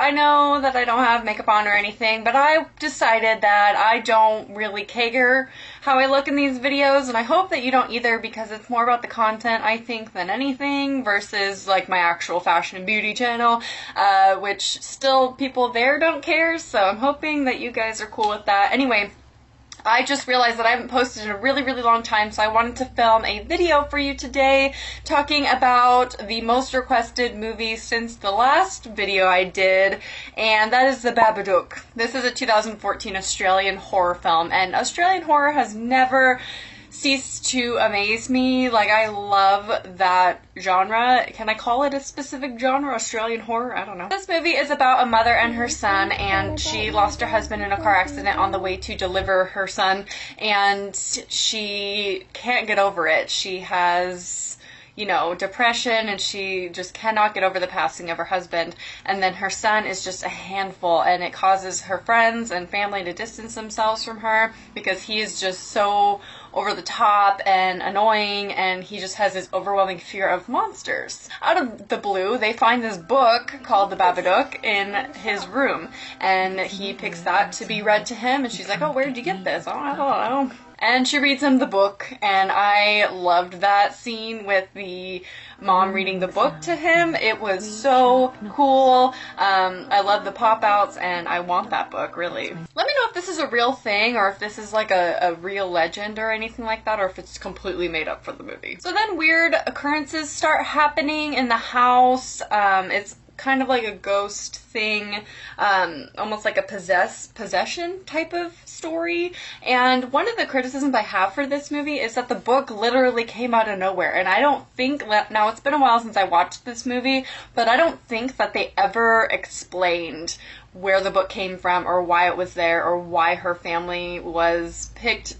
I know that I don't have makeup on or anything, but I decided that I don't really care how I look in these videos, and I hope that you don't either, because it's more about the content, I think, than anything, versus like my actual fashion and beauty channel, which still people there don't care, so I'm hoping that you guys are cool with that. Anyway, I just realized that I haven't posted in a really, really long time, so I wanted to film a video for you today talking about the most requested movie since the last video I did, and that is the Babadook. This is a 2014 Australian horror film, and Australian horror has never ceased to amaze me. Like, I love that genre. Can I call it a specific genre? Australian horror? I don't know. This movie is about a mother and her son, and she lost her husband in a car accident on the way to deliver her son, and she can't get over it. She has, you know, depression, and she just cannot get over the passing of her husband. And then her son is just a handful, and it causes her friends and family to distance themselves from her because he is just so over the top and annoying, and he just has this overwhelming fear of monsters. Out of the blue, they find this book called the Babadook in his room, and he picks that to be read to him, and she's like, oh, where did you get this? Oh, I don't know. And she reads him the book, and I loved that scene with the mom reading the book to him. It was so cool. I love the pop-outs, and I want that book, really. Let me know if this is a real thing, or if this is like a real legend or anything like that, or if it's completely made up for the movie. So then weird occurrences start happening in the house. It's kind of like a ghost thing, almost like a possession type of story. And one of the criticisms I have for this movie is that the book literally came out of nowhere, and I don't think, now it's been a while since I watched this movie, but I don't think that they ever explained where the book came from, or why it was there, or why her family was picked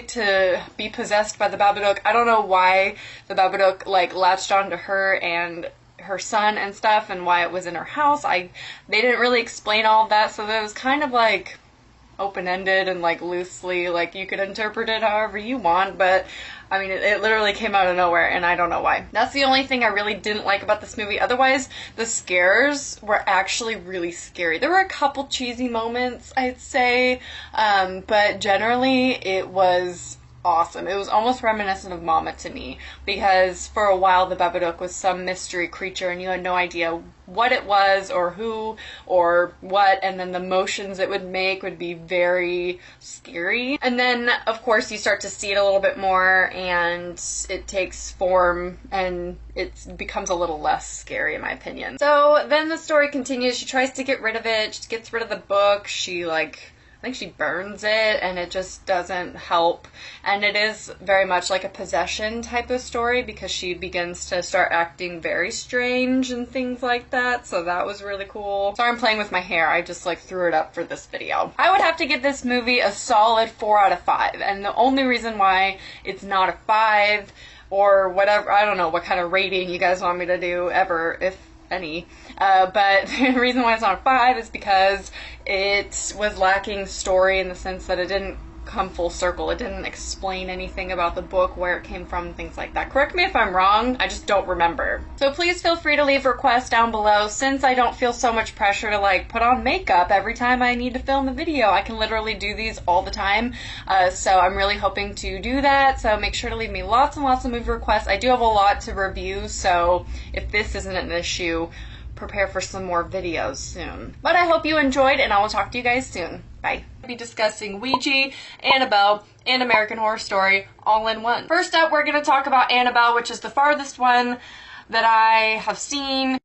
to be possessed by the Babadook. I don't know why the Babadook like latched onto her and her son and stuff, and why it was in her house. They didn't really explain all of that, so that was kind of like open-ended and like loosely, like you could interpret it however you want, but I mean, it literally came out of nowhere, and I don't know why. That's the only thing I really didn't like about this movie. Otherwise, the scares were actually really scary. There were a couple cheesy moments, I'd say, but generally it was awesome. It was almost reminiscent of Mama to me, because for a while the Babadook was some mystery creature and you had no idea what it was or who or what, and then the motions it would make would be very scary. And then of course you start to see it a little bit more, and it takes form, and it becomes a little less scary in my opinion. So then the story continues. She tries to get rid of it. She gets rid of the book. I think she burns it, and it just doesn't help. And it is very much like a possession type of story, because she begins to start acting very strange and things like that. So that was really cool. Sorry, I'm playing with my hair. I just like threw it up for this video. I would have to give this movie a solid 4 out of 5. And the only reason why it's not a 5 or whatever, I don't know what kind of rating you guys want me to do ever, if any, but the reason why it's not a 5 is because it was lacking story, in the sense that it didn't come full circle. It didn't explain anything about the book, where it came from, things like that. Correct me if I'm wrong, I just don't remember. So please feel free to leave requests down below. Since I don't feel so much pressure to like put on makeup every time I need to film a video, I can literally do these all the time, so I'm really hoping to do that. So make sure to leave me lots and lots of movie requests. I do have a lot to review, so if this isn't an issue, prepare for some more videos soon. But I hope you enjoyed, and I will talk to you guys soon. Bye. I'll be discussing Ouija, Annabelle, and American Horror Story all in one. First up, we're going to talk about Annabelle, which is the farthest one that I have seen.